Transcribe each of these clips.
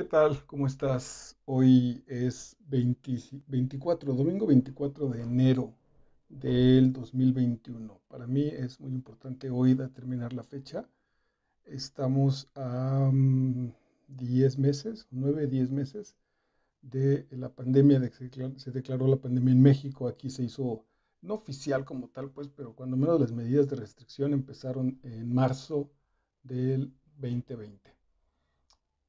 ¿Qué tal? ¿Cómo estás? Hoy es 24, domingo 24 de enero del 2021. Para mí es muy importante hoy determinar la fecha. Estamos a 10 meses, 9, 10 meses de la pandemia, de que se declaró la pandemia en México. Aquí se hizo, no oficial como tal, pues, pero cuando menos las medidas de restricción empezaron en marzo del 2020.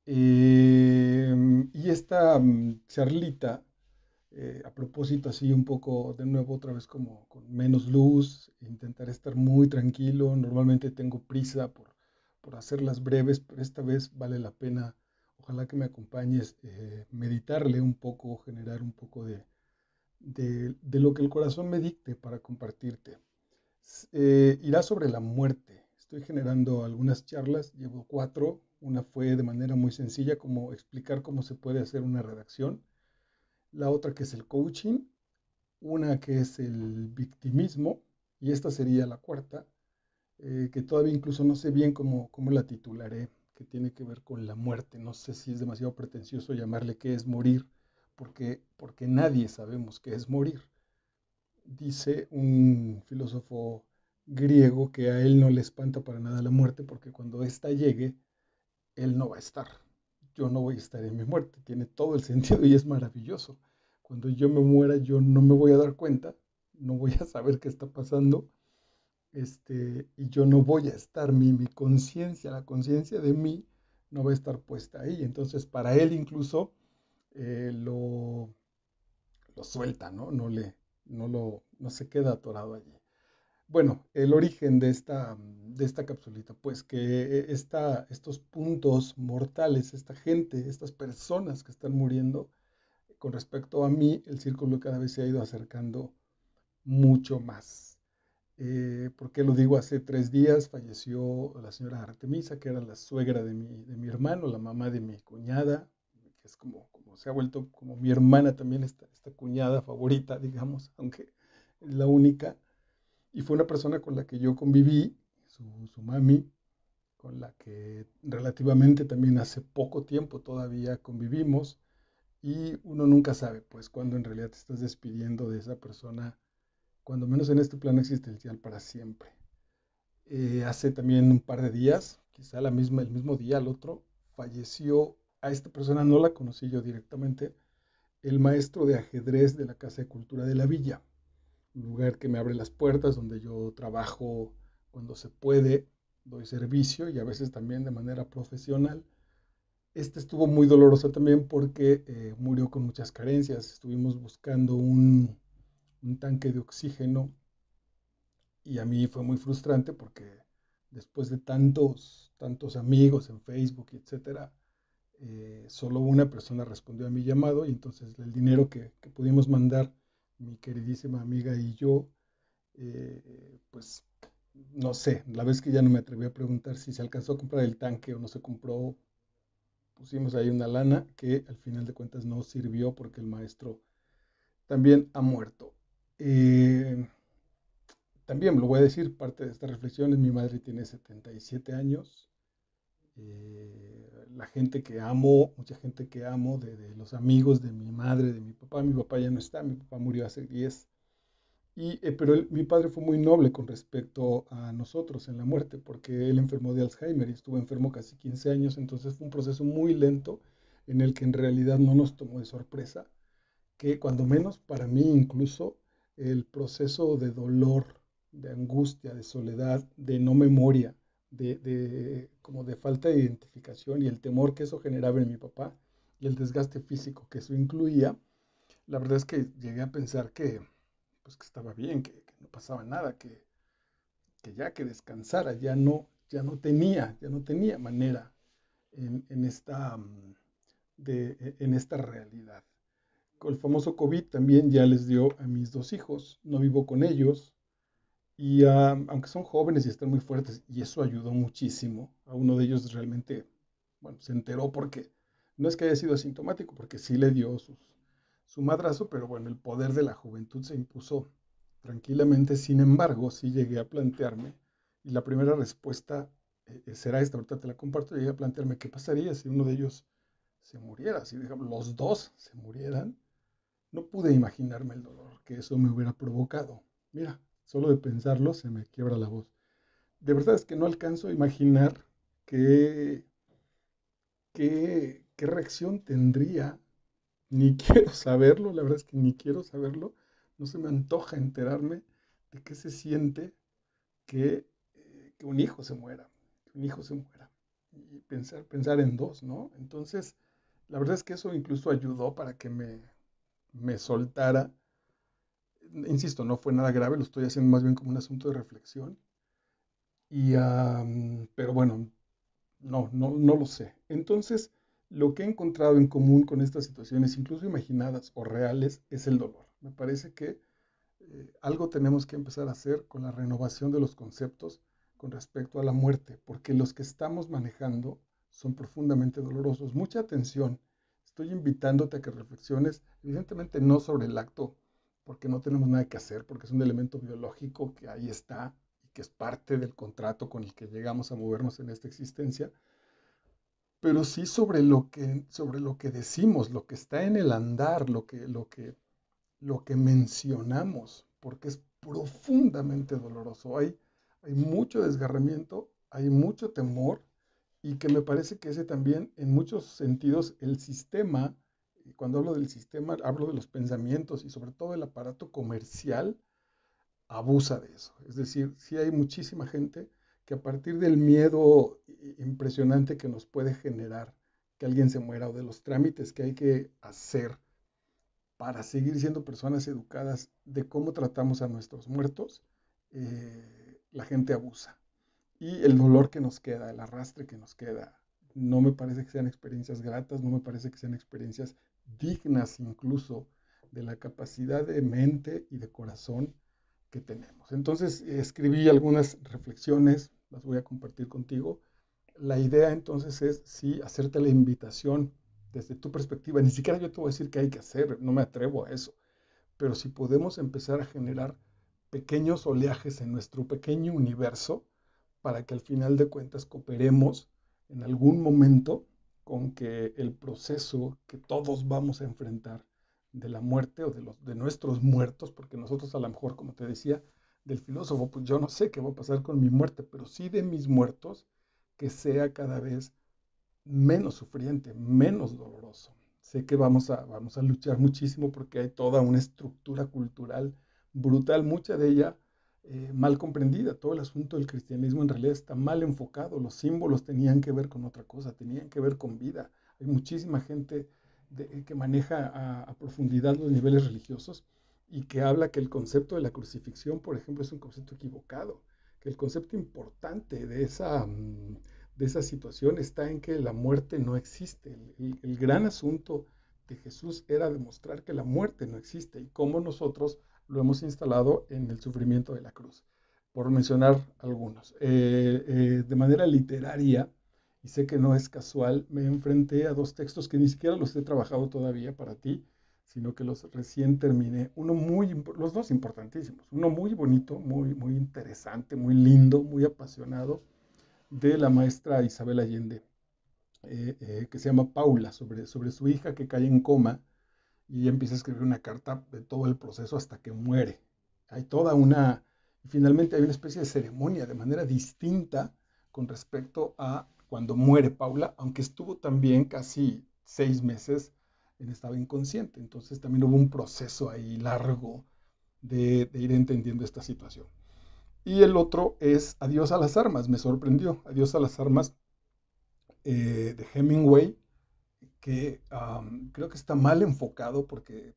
Y esta charlita, a propósito, así un poco de nuevo, otra vez como con menos luz, intentar estar muy tranquilo. Normalmente tengo prisa por hacerlas breves, pero esta vez vale la pena. Ojalá que me acompañes, meditarle un poco, generar un poco de lo que el corazón me dicte para compartirte. Irá sobre la muerte. Estoy generando algunas charlas, llevo cuatro. Una fue de manera muy sencilla, como explicar cómo se puede hacer una redacción. La otra que es el coaching, una que es el victimismo, y esta sería la cuarta, que todavía incluso no sé bien cómo la titularé, que tiene que ver con la muerte. No sé si es demasiado pretencioso llamarle qué es morir, porque nadie sabemos qué es morir. Dice un filósofo griego que a él no le espanta para nada la muerte porque cuando ésta llegue, él no va a estar. Yo no voy a estar en mi muerte. Tiene todo el sentido y es maravilloso. Cuando yo me muera, yo no me voy a dar cuenta, no voy a saber qué está pasando, y yo no voy a estar, mi conciencia, la conciencia de mí, no va a estar puesta ahí. Entonces, para él incluso eh, lo, lo suelta, ¿no? No se queda atorado allí. Bueno, el origen de esta capsulita, pues que estos puntos mortales, esta gente, estas personas que están muriendo, con respecto a mí, el círculo cada vez se ha ido acercando mucho más. ¿Por qué lo digo? Hace 3 días falleció la señora Artemisa, que era la suegra de mi hermano, la mamá de mi cuñada, que es como se ha vuelto como mi hermana también, esta cuñada favorita, digamos, aunque es la única. Y fue una persona con la que yo conviví, su mami, con la que relativamente también hace poco tiempo todavía convivimos. Y uno nunca sabe, pues, cuando en realidad te estás despidiendo de esa persona, cuando menos en este plano existencial para siempre. Hace también un par de días, quizá el mismo día, al otro, falleció. A esta persona no la conocí yo directamente, el maestro de ajedrez de la Casa de Cultura de la Villa, un lugar que me abre las puertas, donde yo trabajo cuando se puede, doy servicio y a veces también de manera profesional. Este estuvo muy doloroso también porque murió con muchas carencias. Estuvimos buscando un tanque de oxígeno y a mí fue muy frustrante porque después de tantos amigos en Facebook, etcétera, solo una persona respondió a mi llamado y entonces el dinero que pudimos mandar mi queridísima amiga y yo, pues no sé, la vez que ya no me atreví a preguntar si se alcanzó a comprar el tanque o no se compró, pusimos ahí una lana que al final de cuentas no sirvió porque el maestro también ha muerto. Eh, También lo voy a decir, parte de esta reflexión es mi madre tiene 77 años. La gente que amo, mucha gente que amo, de los amigos de mi mi papá ya no está, mi papá murió hace 10. Pero mi padre fue muy noble con respecto a nosotros en la muerte, porque él enfermó de Alzheimer y estuvo enfermo casi 15 años, entonces fue un proceso muy lento en el que en realidad no nos tomó de sorpresa, que cuando menos para mí incluso el proceso de dolor, de angustia, de soledad, de no memoria, como de falta de identificación y el temor que eso generaba en mi papá y el desgaste físico que eso incluía, la verdad es que llegué a pensar pues, que estaba bien, que no pasaba nada, que ya que descansara, ya no tenía manera en esta realidad. Con el famoso COVID también ya les dio a mis dos hijos, no vivo con ellos, y aunque son jóvenes y están muy fuertes, y eso ayudó muchísimo, a uno de ellos realmente, bueno, se enteró porque no es que haya sido asintomático, porque sí le dio su madrazo, pero bueno, el poder de la juventud se impuso tranquilamente. Sin embargo, sí llegué a plantearme, y la primera respuesta será esta, ahorita te la comparto, llegué a plantearme qué pasaría si uno de ellos se muriera, si digamos, los dos se murieran, no pude imaginarme el dolor que eso me hubiera provocado. Mira, solo de pensarlo se me quiebra la voz. De verdad es que no alcanzo a imaginar qué, qué reacción tendría. Ni quiero saberlo, la verdad es que ni quiero saberlo. No se me antoja enterarme de qué se siente que un hijo se muera, que un hijo se muera. Y pensar en dos, ¿no? Entonces, la verdad es que eso incluso ayudó para que me soltara. Insisto, no fue nada grave, lo estoy haciendo más bien como un asunto de reflexión. Pero bueno, no lo sé. Entonces, lo que he encontrado en común con estas situaciones, incluso imaginadas o reales, es el dolor. Me parece que algo tenemos que empezar a hacer con la renovación de los conceptos con respecto a la muerte, porque los que estamos manejando son profundamente dolorosos. Mucha atención. Estoy invitándote a que reflexiones, evidentemente no sobre el acto, porque no tenemos nada que hacer, porque es un elemento biológico que ahí está y que es parte del contrato con el que llegamos a movernos en esta existencia, pero sí sobre lo que decimos, lo que está en el andar, lo que mencionamos, porque es profundamente doloroso. Hay mucho desgarramiento, hay mucho temor, y que me parece que ese también, en muchos sentidos, el sistema, y cuando hablo del sistema, hablo de los pensamientos y sobre todo el aparato comercial, abusa de eso. Es decir, sí hay muchísima gente que a partir del miedo impresionante que nos puede generar que alguien se muera o de los trámites que hay que hacer para seguir siendo personas educadas de cómo tratamos a nuestros muertos, la gente abusa. Y el dolor que nos queda, el arrastre que nos queda, no me parece que sean experiencias gratas, no me parece que sean experiencias dignas incluso de la capacidad de mente y de corazón que tenemos. Entonces, escribí algunas reflexiones, las voy a compartir contigo. La idea entonces es, sí, hacerte la invitación desde tu perspectiva. Ni siquiera yo te voy a decir qué hay que hacer, no me atrevo a eso. Pero si podemos empezar a generar pequeños oleajes en nuestro pequeño universo para que al final de cuentas cooperemos en algún momento con que el proceso que todos vamos a enfrentar de la muerte o de nuestros muertos, porque nosotros a lo mejor, como te decía, del filósofo, pues yo no sé qué va a pasar con mi muerte, pero sí de mis muertos, que sea cada vez menos sufriente, menos doloroso. Sé que vamos a luchar muchísimo porque hay toda una estructura cultural brutal, mucha de ella mal comprendida. Todo el asunto del cristianismo en realidad está mal enfocado. Los símbolos tenían que ver con otra cosa, tenían que ver con vida. Hay muchísima gente que maneja a profundidad los niveles religiosos y que habla que el concepto de la crucifixión, por ejemplo, es un concepto equivocado, que el concepto importante de esa situación está en que la muerte no existe. El gran asunto de Jesús era demostrar que la muerte no existe y cómo nosotros lo hemos instalado en el sufrimiento de la cruz, por mencionar algunos. De manera literaria, y sé que no es casual, me enfrenté a dos textos que ni siquiera los he trabajado todavía para ti, sino que los recién terminé. Los dos importantísimos. Uno muy bonito, muy interesante, muy lindo, muy apasionado, de la maestra Isabel Allende, que se llama Paula, sobre su hija que cae en coma y ella empieza a escribir una carta de todo el proceso hasta que muere. Hay toda una, finalmente hay una especie de ceremonia de manera distinta con respecto a cuando muere Paula, aunque estuvo también casi 6 meses en estado inconsciente. Entonces también hubo un proceso ahí largo de ir entendiendo esta situación. Y el otro es Adiós a las armas, me sorprendió. Adiós a las armas de Hemingway, que creo que está mal enfocado porque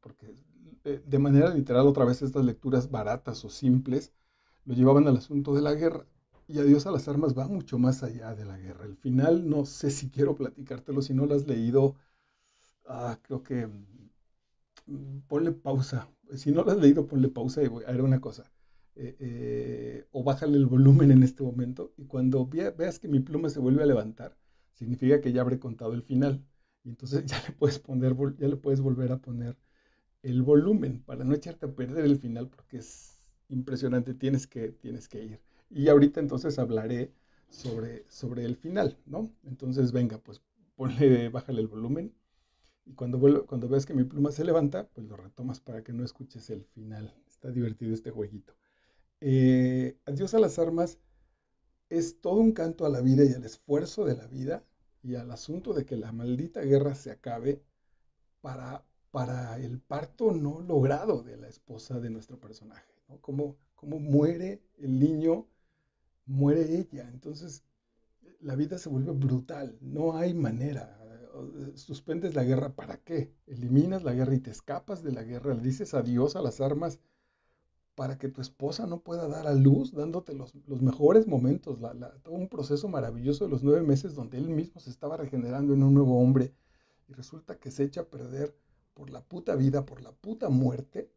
de manera literal otra vez estas lecturas baratas o simples lo llevaban al asunto de la guerra. Y Adiós a las armas va mucho más allá de la guerra. El final no sé si quiero platicártelo, si no lo has leído, creo que ponle pausa. Si no lo has leído, ponle pausa y voy a ver una cosa. O bájale el volumen en este momento y cuando veas que mi pluma se vuelve a levantar, significa que ya habré contado el final. Y entonces ya le puedes volver a poner el volumen para no echarte a perder el final porque es impresionante, tienes que ir. Y ahorita entonces hablaré sobre el final, ¿no? Entonces venga, pues ponle, bájale el volumen. Y cuando ves que mi pluma se levanta, pues lo retomas para que no escuches el final. Está divertido este jueguito. Adiós a las armas es todo un canto a la vida y al esfuerzo de la vida y al asunto de que la maldita guerra se acabe para, para el parto no logrado de la esposa de nuestro personaje, ¿no? Cómo muere el niño, muere ella. Entonces, la vida se vuelve brutal, no hay manera. Suspendes la guerra, ¿para qué? Eliminas la guerra y te escapas de la guerra, le dices adiós a las armas para que tu esposa no pueda dar a luz, dándote los mejores momentos, todo un proceso maravilloso de los 9 meses donde él mismo se estaba regenerando en un nuevo hombre y resulta que se echa a perder por la puta vida, por la puta muerte.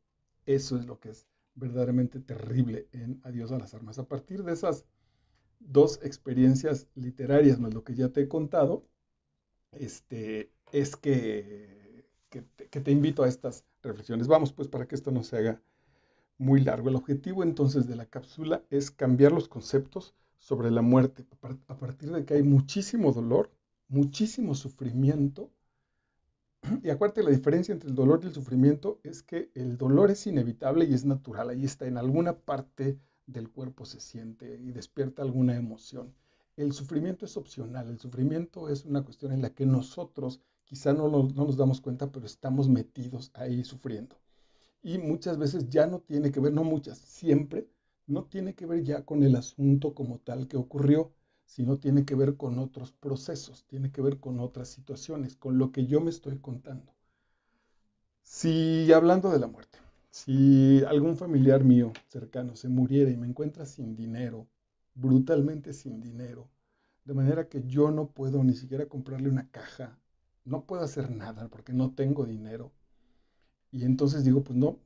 Eso es lo que es verdaderamente terrible en Adiós a las armas. A partir de esas dos experiencias literarias más lo que ya te he contado, es que te invito a estas reflexiones. Vamos pues para que esto no se haga muy largo. El objetivo entonces de la cápsula es cambiar los conceptos sobre la muerte, a partir de que hay muchísimo dolor, muchísimo sufrimiento. Y acuérdate, la diferencia entre el dolor y el sufrimiento es que el dolor es inevitable y es natural, ahí está, en alguna parte del cuerpo se siente y despierta alguna emoción. El sufrimiento es opcional, el sufrimiento es una cuestión en la que nosotros quizá no nos damos cuenta, pero estamos metidos ahí sufriendo. Y muchas veces ya no tiene que ver, no muchas, siempre, no tiene que ver ya con el asunto como tal que ocurrió, sino tiene que ver con otros procesos, tiene que ver con otras situaciones, con lo que yo me estoy contando. Si hablando de la muerte, si algún familiar mío cercano se muriera y me encuentra sin dinero, brutalmente sin dinero, de manera que yo no puedo ni siquiera comprarle una caja, no puedo hacer nada porque no tengo dinero, y entonces digo, pues no,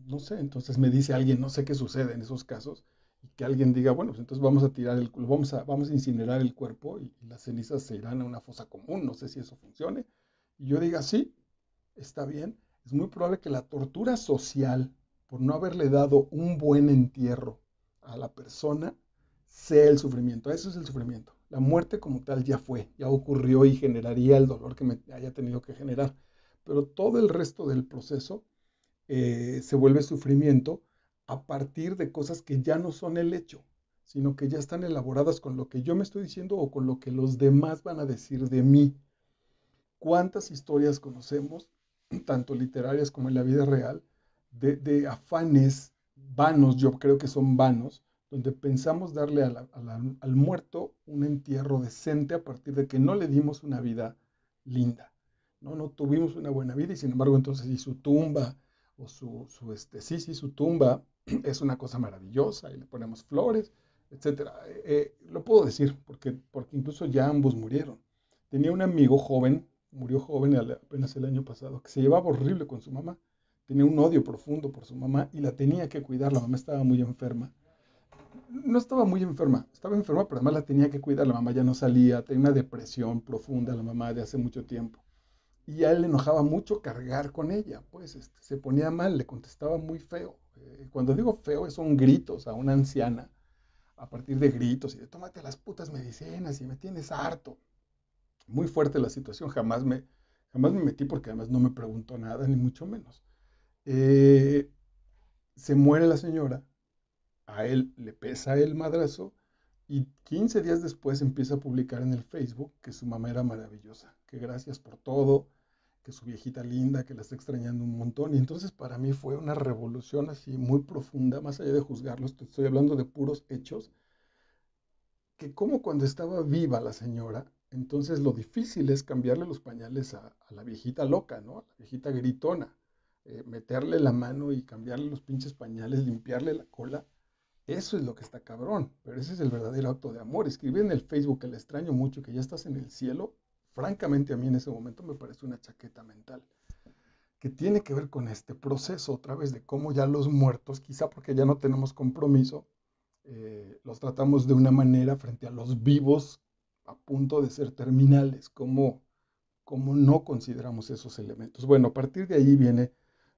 no sé, entonces me dice alguien, no sé qué sucede en esos casos, y que alguien diga, bueno, pues entonces vamos a tirar vamos a incinerar el cuerpo y las cenizas se irán a una fosa común, no sé si eso funcione. Y yo diga, sí, está bien. Es muy probable que la tortura social por no haberle dado un buen entierro a la persona sea el sufrimiento. Eso es el sufrimiento. La muerte como tal ya fue, ya ocurrió y generaría el dolor que me haya tenido que generar. Pero todo el resto del proceso se vuelve sufrimiento a partir de cosas que ya no son el hecho, sino que ya están elaboradas con lo que yo me estoy diciendo o con lo que los demás van a decir de mí. ¿Cuántas historias conocemos, tanto literarias como en la vida real, de afanes vanos, yo creo que son vanos, donde pensamos darle al muerto un entierro decente a partir de que no le dimos una vida linda? No tuvimos una buena vida y sin embargo entonces y su tumba o su tumba es una cosa maravillosa y le ponemos flores, etcétera. Lo puedo decir porque incluso ya ambos murieron. Tenía un amigo joven, murió joven apenas el año pasado, que se llevaba horrible con su mamá. Tenía un odio profundo por su mamá y la tenía que cuidar. La mamá estaba muy enferma. No estaba muy enferma, estaba enferma, pero además la tenía que cuidar. La mamá ya no salía, tenía una depresión profunda la mamá de hace mucho tiempo. Y a él le enojaba mucho cargar con ella, pues se ponía mal, le contestaba muy feo. Cuando digo feo, son gritos a una anciana, a partir de gritos y de tómate las putas medicinas y me tienes harto. Muy fuerte la situación, jamás me metí porque además no me preguntó nada, ni mucho menos. Eh, Se muere la señora, a él le pesa el madrazo y 15 días después empieza a publicar en el Facebook que su mamá era maravillosa, que gracias por todo, que su viejita linda, que la está extrañando un montón. Y entonces para mí fue una revolución así muy profunda, más allá de juzgarlos, te estoy hablando de puros hechos, que como cuando estaba viva la señora, entonces lo difícil es cambiarle los pañales a la viejita loca, ¿no? A la viejita gritona, meterle la mano y cambiarle los pinches pañales, limpiarle la cola. Eso es lo que está cabrón, pero ese es el verdadero acto de amor. Escribir en el Facebook que le extraño mucho, que ya estás en el cielo, francamente a mí en ese momento me parece una chaqueta mental, que tiene que ver con este proceso otra vez de cómo ya los muertos, quizá porque ya no tenemos compromiso, los tratamos de una manera frente a los vivos a punto de ser terminales, como no consideramos esos elementos. Bueno, a partir de ahí viene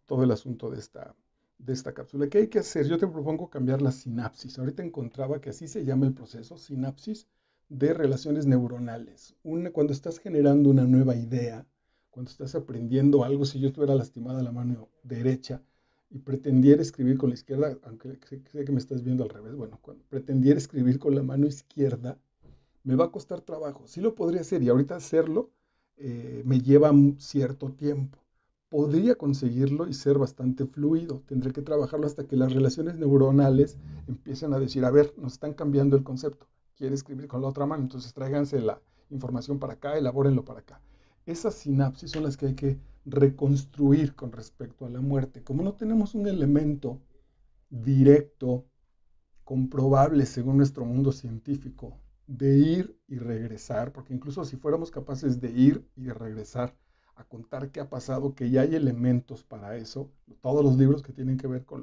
todo el asunto de esta cápsula. ¿Qué hay que hacer? Yo te propongo cambiar la sinapsis. Ahorita encontraba que así se llama el proceso, sinapsis, de relaciones neuronales. Cuando estás generando una nueva idea, cuando estás aprendiendo algo, si yo estuviera lastimada la mano derecha y pretendiera escribir con la izquierda, aunque sé que me estás viendo al revés, bueno, cuando pretendiera escribir con la mano izquierda, me va a costar trabajo. Sí lo podría hacer y ahorita hacerlo me lleva un cierto tiempo. Podría conseguirlo y ser bastante fluido. Tendré que trabajarlo hasta que las relaciones neuronales empiecen a decir, a ver, nos están cambiando el concepto. Quiere escribir con la otra mano, entonces tráiganse la información para acá, elabórenlo para acá. Esas sinapsis son las que hay que reconstruir con respecto a la muerte. Como no tenemos un elemento directo, comprobable según nuestro mundo científico, de ir y regresar, porque incluso si fuéramos capaces de ir y de regresar a contar qué ha pasado, que ya hay elementos para eso, todos los libros que tienen que ver con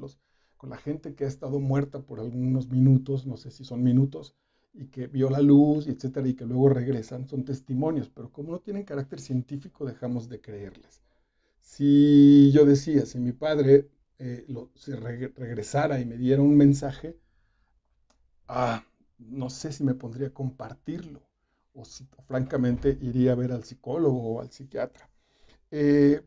la gente que ha estado muerta por algunos minutos, no sé si son minutos, y que vio la luz, etcétera, y que luego regresan, son testimonios, pero como no tienen carácter científico, dejamos de creerles. Si yo decía, si mi padre regresara y me diera un mensaje, ah, no sé si me pondría a compartirlo o si francamente iría a ver al psicólogo o al psiquiatra. Eh,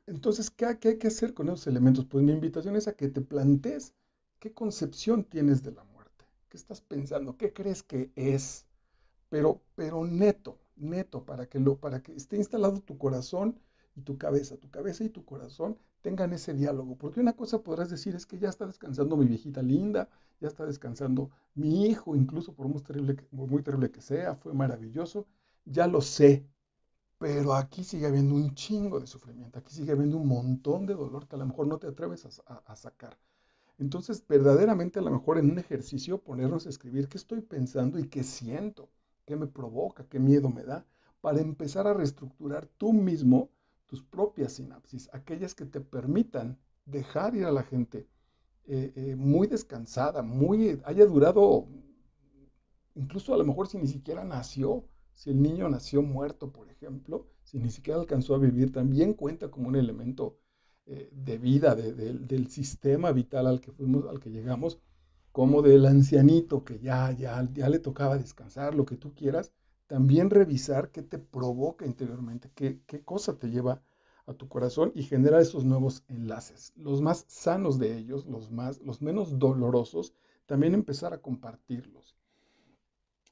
entonces, ¿qué hay que hacer con esos elementos? Pues mi invitación es a que te plantees qué concepción tienes de la muerte, qué estás pensando, qué crees que es, pero neto, neto, para que esté instalado tu corazón y tu cabeza y tu corazón tengan ese diálogo. Porque una cosa podrás decir es que ya está descansando mi viejita linda, ya está descansando mi hijo, incluso por muy terrible que sea, fue maravilloso, ya lo sé, pero aquí sigue habiendo un chingo de sufrimiento, aquí sigue habiendo un montón de dolor que a lo mejor no te atreves a sacar. Entonces, verdaderamente a lo mejor en un ejercicio ponernos a escribir qué estoy pensando y qué siento, qué me provoca, qué miedo me da, para empezar a reestructurar tú mismo tus propias sinapsis, aquellas que te permitan dejar ir a la gente muy descansada, haya durado, incluso a lo mejor si ni siquiera nació, si el niño nació muerto, por ejemplo, si ni siquiera alcanzó a vivir, también cuenta como un elemento de vida, del sistema vital al que llegamos, como del ancianito que ya le tocaba descansar, lo que tú quieras, también revisar qué te provoca interiormente, qué cosa te lleva a tu corazón y generar esos nuevos enlaces. Los más sanos de ellos, los menos dolorosos, también empezar a compartirlos,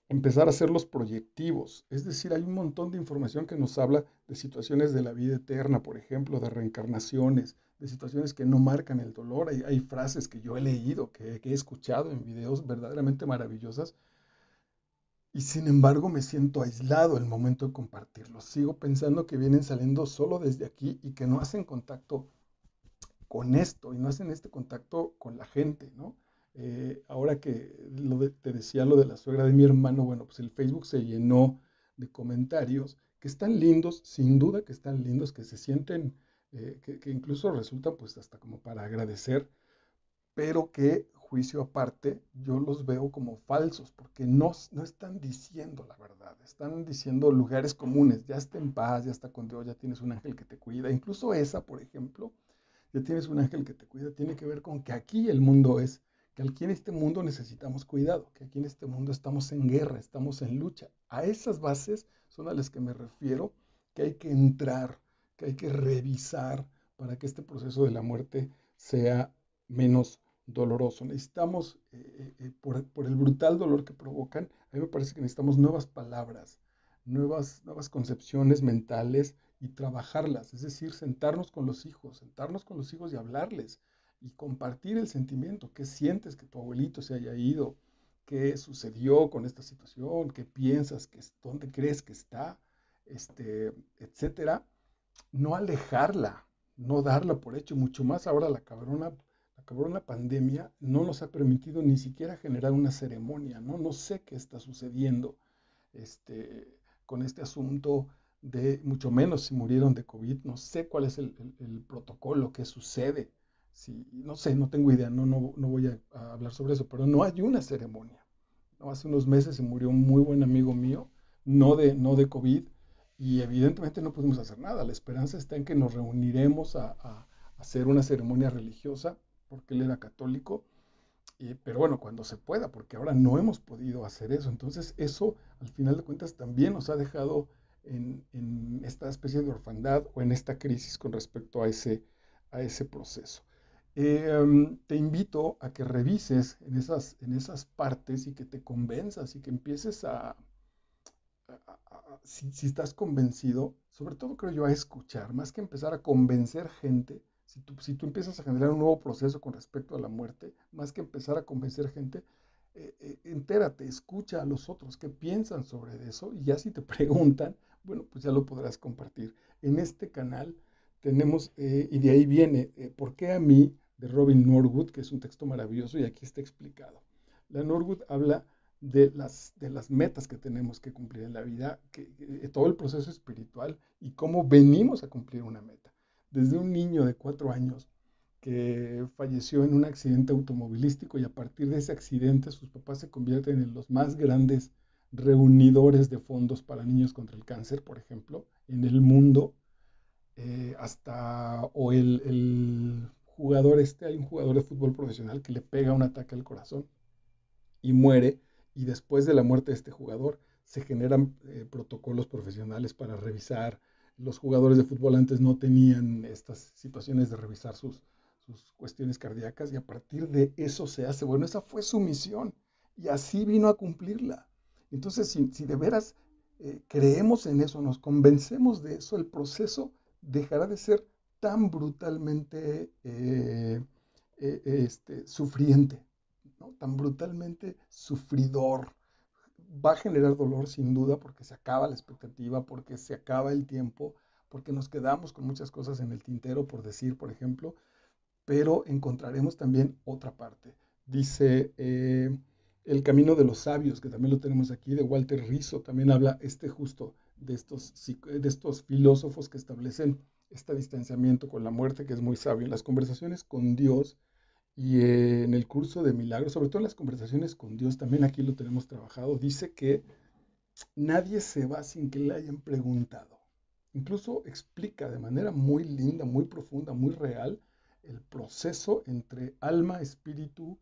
empezar a hacerlos proyectivos. Es decir, hay un montón de información que nos habla de situaciones de la vida eterna, por ejemplo, de reencarnaciones, de situaciones que no marcan el dolor. Hay frases que yo he leído, que he escuchado en videos verdaderamente maravillosas, y sin embargo me siento aislado el momento de compartirlos. Sigo pensando que vienen saliendo solo desde aquí y que no hacen contacto con esto y no hacen este contacto con la gente, ¿no? Ahora que te decía lo de la suegra de mi hermano, bueno, pues el Facebook se llenó de comentarios que están lindos, sin duda que están lindos, que se sienten, que incluso resultan pues hasta como para agradecer, pero que, juicio aparte, yo los veo como falsos, porque no están diciendo la verdad, están diciendo lugares comunes, ya está en paz, ya está con Dios, ya tienes un ángel que te cuida, incluso esa, por ejemplo, ya tienes un ángel que te cuida, tiene que ver con que aquí el mundo es, que aquí en este mundo necesitamos cuidado, que aquí en este mundo estamos en guerra, estamos en lucha. A esas bases son a las que me refiero, que hay que entrar, que hay que revisar para que este proceso de la muerte sea menos doloroso. Necesitamos, por el brutal dolor que provocan, a mí me parece que necesitamos nuevas palabras, nuevas concepciones mentales y trabajarlas, es decir, sentarnos con los hijos y hablarles y compartir el sentimiento, qué sientes que tu abuelito se haya ido, qué sucedió con esta situación, qué piensas, dónde crees que está, etcétera. No alejarla, no darla por hecho, mucho más ahora la cabrona pandemia no nos ha permitido ni siquiera generar una ceremonia, ¿no? No sé qué está sucediendo con este asunto de, mucho menos si murieron de COVID, no sé cuál es el protocolo, qué sucede, si, no sé, no tengo idea, no voy a hablar sobre eso, pero no hay una ceremonia, ¿no? Hace unos meses se murió un muy buen amigo mío, no de COVID, y evidentemente no pudimos hacer nada. La esperanza está en que nos reuniremos a hacer una ceremonia religiosa, porque él era católico, Pero bueno, cuando se pueda, porque ahora no hemos podido hacer eso. Entonces eso, al final de cuentas, también nos ha dejado en esta especie de orfandad o en esta crisis con respecto a ese proceso. Te invito a que revises en esas partes y que te convenzas y que empieces si estás convencido, sobre todo creo yo a escuchar, más que empezar a convencer gente, si tú empiezas a generar un nuevo proceso con respecto a la muerte, más que empezar a convencer gente, entérate, escucha a los otros qué piensan sobre eso y ya si te preguntan, bueno, pues ya lo podrás compartir. En este canal tenemos, y de ahí viene, ¿por qué a mí? De Robin Norwood, que es un texto maravilloso y aquí está explicado. La Norwood habla de las metas que tenemos que cumplir en la vida, todo el proceso espiritual y cómo venimos a cumplir una meta. Desde un niño de 4 años que falleció en un accidente automovilístico y a partir de ese accidente sus papás se convierten en los más grandes reunidores de fondos para niños contra el cáncer, por ejemplo, en el mundo, o el jugador hay un jugador de fútbol profesional que le pega un ataque al corazón y muere, y después de la muerte de este jugador se generan protocolos profesionales para revisar. Los jugadores de fútbol antes no tenían estas situaciones de revisar sus cuestiones cardíacas y a partir de eso se hace. Bueno, esa fue su misión y así vino a cumplirla. Entonces, si de veras creemos en eso, nos convencemos de eso, el proceso dejará de ser tan brutalmente sufriente, ¿no? Tan brutalmente sufridor. Va a generar dolor sin duda porque se acaba la expectativa, porque se acaba el tiempo, porque nos quedamos con muchas cosas en el tintero, por decir, por ejemplo, pero encontraremos también otra parte. Dice El camino de los sabios, que también lo tenemos aquí, de Walter Rizzo, también habla justo de estos filósofos que establecen este distanciamiento con la muerte, que es muy sabio. En las conversaciones con Dios y en el curso de milagros, sobre todo en las conversaciones con Dios, también aquí lo tenemos trabajado, dice que nadie se va sin que le hayan preguntado. Incluso explica de manera muy linda, muy profunda, muy real, el proceso entre alma, espíritu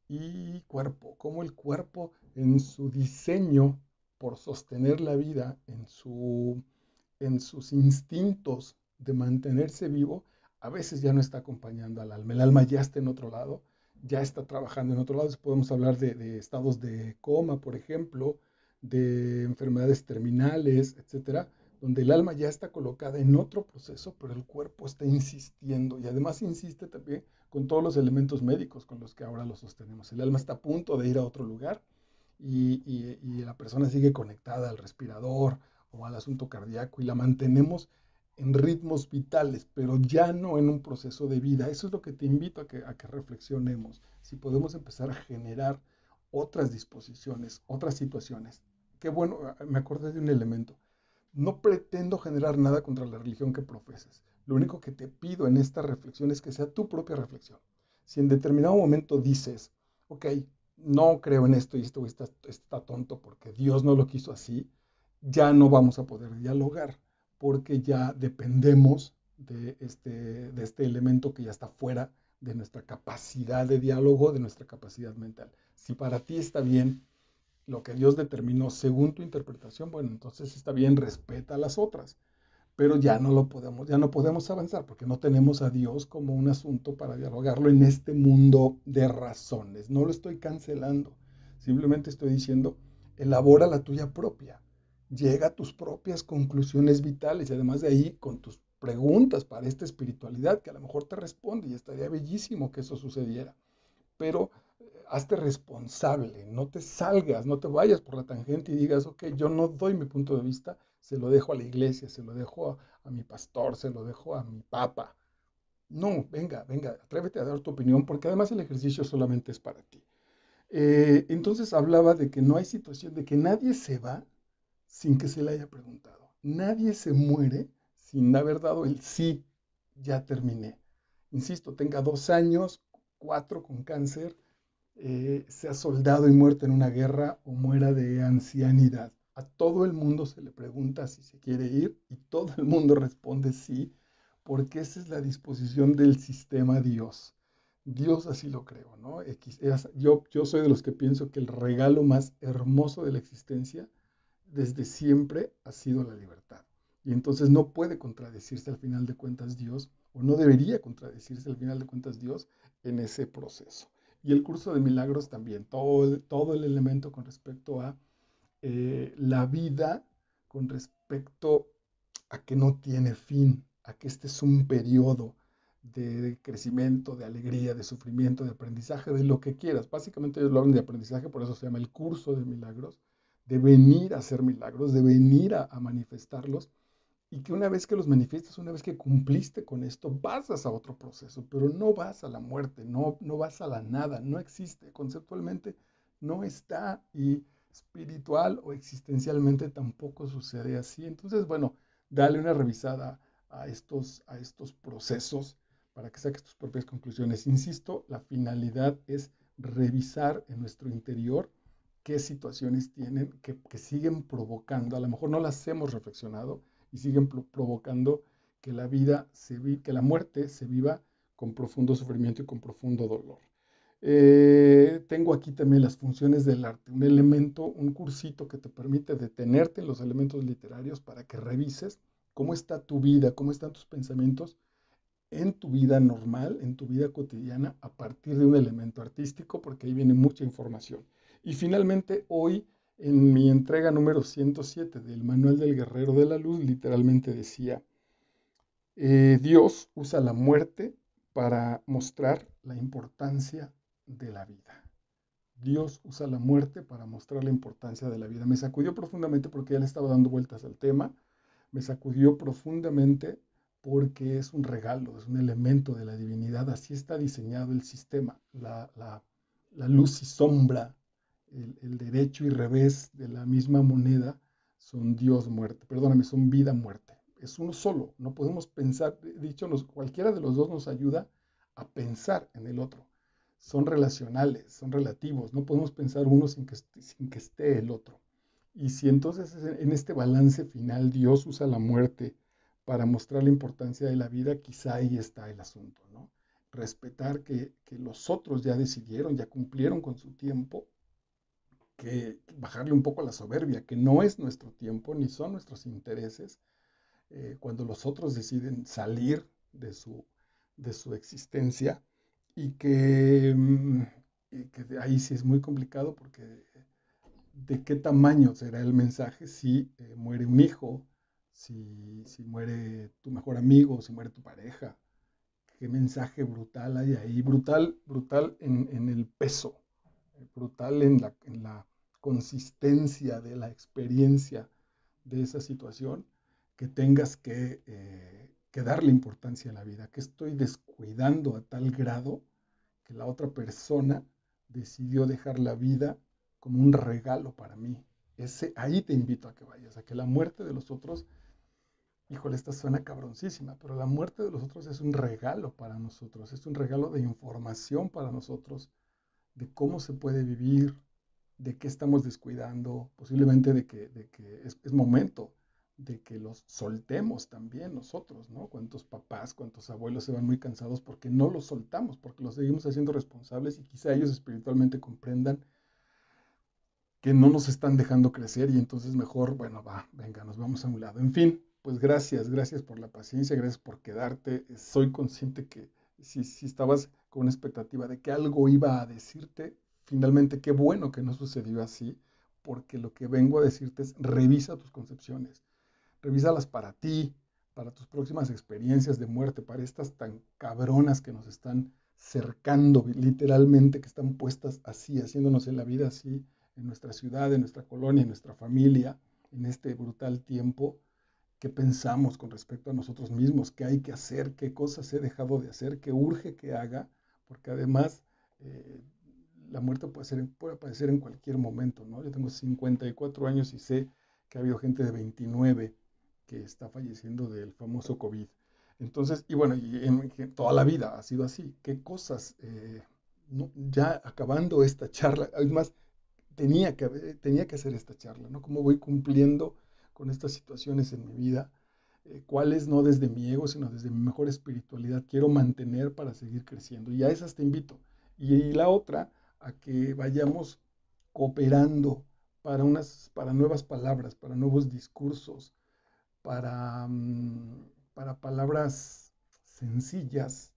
y cuerpo. Cómo el cuerpo en su diseño por sostener la vida, en sus instintos de mantenerse vivo, a veces ya no está acompañando al alma. El alma ya está en otro lado, ya está trabajando en otro lado. Podemos hablar de estados de coma, por ejemplo, de enfermedades terminales, etcétera, donde el alma ya está colocada en otro proceso, pero el cuerpo está insistiendo y además insiste también con todos los elementos médicos con los que ahora lo sostenemos. El alma está a punto de ir a otro lugar y la persona sigue conectada al respirador o al asunto cardíaco y la mantenemos en ritmos vitales, pero ya no en un proceso de vida. Eso es lo que te invito a que reflexionemos. Si podemos empezar a generar otras disposiciones, otras situaciones. Qué bueno, me acordé de un elemento. No pretendo generar nada contra la religión que profeses. Lo único que te pido en esta reflexión es que sea tu propia reflexión. Si en determinado momento dices, ok, no creo en esto y esto está tonto porque Dios no lo quiso así, ya no vamos a poder dialogar porque ya dependemos de este elemento que ya está fuera de nuestra capacidad de diálogo, de nuestra capacidad mental. Si para ti está bien lo que Dios determinó según tu interpretación, bueno, entonces está bien, respeta las otras, pero ya no podemos avanzar porque no tenemos a Dios como un asunto para dialogarlo en este mundo de razones. No lo estoy cancelando, simplemente estoy diciendo, elabora la tuya propia, llega a tus propias conclusiones vitales y además de ahí con tus preguntas para esta espiritualidad que a lo mejor te responde y estaría bellísimo que eso sucediera, pero hazte responsable, no te salgas, no te vayas por la tangente y digas, ok, yo no doy mi punto de vista, se lo dejo a la iglesia, se lo dejo a mi pastor, se lo dejo a mi papa. No, venga, atrévete a dar tu opinión porque además el ejercicio solamente es para ti. Entonces hablaba de que no hay situación, de que nadie se va sin que se le haya preguntado. Nadie se muere sin haber dado el sí, ya terminé. Insisto, tenga 2 años, 4 con cáncer, sea soldado y muerto en una guerra o muera de ancianidad. A todo el mundo se le pregunta si se quiere ir y todo el mundo responde sí, porque esa es la disposición del sistema Dios. Dios así lo creo, ¿no? Yo soy de los que pienso que el regalo más hermoso de la existencia desde siempre ha sido la libertad. Y entonces no puede contradecirse al final de cuentas Dios, o no debería contradecirse al final de cuentas Dios en ese proceso. Y el curso de milagros también, todo el elemento con respecto a la vida, con respecto a que no tiene fin, a que este es un periodo de crecimiento, de alegría, de sufrimiento, de aprendizaje, de lo que quieras. Básicamente ellos lo hablan de aprendizaje, por eso se llama el curso de milagros, de venir a hacer milagros, de venir a manifestarlos, y que una vez que los manifiestas, una vez que cumpliste con esto, vas a otro proceso, pero no vas a la muerte, no vas a la nada, no existe, conceptualmente no está, y espiritual o existencialmente tampoco sucede así. Entonces, bueno, dale una revisada a estos procesos para que saques tus propias conclusiones. Insisto, la finalidad es revisar en nuestro interior qué situaciones tienen que siguen provocando, a lo mejor no las hemos reflexionado, y siguen provocando que la vida que la muerte se viva con profundo sufrimiento y con profundo dolor. Tengo aquí también las funciones del arte, un elemento, un cursito que te permite detenerte en los elementos literarios para que revises cómo está tu vida, cómo están tus pensamientos en tu vida normal, en tu vida cotidiana, a partir de un elemento artístico, porque ahí viene mucha información. Y finalmente, hoy, en mi entrega número 107 del Manual del Guerrero de la Luz, literalmente decía, Dios usa la muerte para mostrar la importancia de la vida. Dios usa la muerte para mostrar la importancia de la vida. Me sacudió profundamente porque ya le estaba dando vueltas al tema. Me sacudió profundamente porque es un regalo, es un elemento de la divinidad. Así está diseñado el sistema. La luz y sombra, el derecho y revés de la misma moneda son Dios muerte. Perdóname, son vida muerte. Es uno solo. No podemos pensar, dicho, cualquiera de los dos nos ayuda a pensar en el otro. Son relacionales, son relativos. No podemos pensar uno sin que esté el otro. Y si entonces en este balance final Dios usa la muerte para mostrar la importancia de la vida, quizá ahí está el asunto, ¿no? Respetar que los otros ya decidieron, ya cumplieron con su tiempo, que bajarle un poco a la soberbia, que no es nuestro tiempo ni son nuestros intereses, cuando los otros deciden salir de su existencia, y que ahí sí es muy complicado porque de qué tamaño será el mensaje si muere un hijo, si muere tu mejor amigo, si muere tu pareja. Qué mensaje brutal hay ahí, brutal, brutal en el peso, brutal en la consistencia de la experiencia de esa situación, que tengas que darle importancia a la vida, que estoy descuidando a tal grado que la otra persona decidió dejar la vida como un regalo para mí. Ahí te invito a que vayas, a que la muerte de los otros, híjole, esta suena cabroncísima, pero la muerte de los otros es un regalo para nosotros, es un regalo de información para nosotros, de cómo se puede vivir, de qué estamos descuidando, posiblemente de que es momento de que los soltemos también nosotros, ¿no? Cuántos papás, cuántos abuelos se van muy cansados porque no los soltamos, porque los seguimos haciendo responsables, y quizá ellos espiritualmente comprendan que no nos están dejando crecer, y entonces mejor, bueno, venga, nos vamos a un lado. En fin, pues gracias por la paciencia, gracias por quedarte. Soy consciente que si estabas con una expectativa de que algo iba a decirte, finalmente qué bueno que no sucedió así, porque lo que vengo a decirte es revisa tus concepciones, revísalas para ti, para tus próximas experiencias de muerte, para estas tan cabronas que nos están cercando literalmente, que están puestas así, haciéndonos en la vida así, en nuestra ciudad, en nuestra colonia, en nuestra familia, en este brutal tiempo. ¿Qué pensamos con respecto a nosotros mismos? ¿Qué hay que hacer? ¿Qué cosas he dejado de hacer? ¿Qué urge que haga? Porque además eh, la muerte puede aparecer en cualquier momento, ¿no? Yo tengo 54 años y sé que ha habido gente de 29 que está falleciendo del famoso COVID. Entonces, y bueno, que toda la vida ha sido así. ¿Qué cosas, ya acabando esta charla, además, tenía que hacer esta charla, ¿no? Cómo voy cumpliendo con estas situaciones en mi vida, cuáles no desde mi ego, sino desde mi mejor espiritualidad quiero mantener para seguir creciendo. Y a esas te invito. Y la otra, a que vayamos cooperando para nuevas palabras, para nuevos discursos, para palabras sencillas,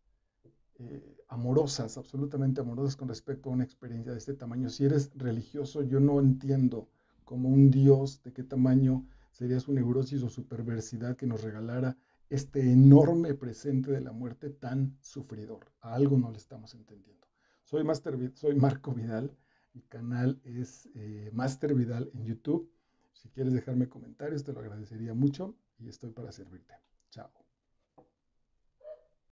amorosas, absolutamente amorosas con respecto a una experiencia de este tamaño. Si eres religioso, yo no entiendo como un Dios de qué tamaño sería su neurosis o su perversidad que nos regalara este enorme presente de la muerte tan sufridor. A algo no le estamos entendiendo. Soy Marco Vidal, mi canal es Master Vidal en YouTube. Si quieres dejarme comentarios, te lo agradecería mucho y estoy para servirte. Chao.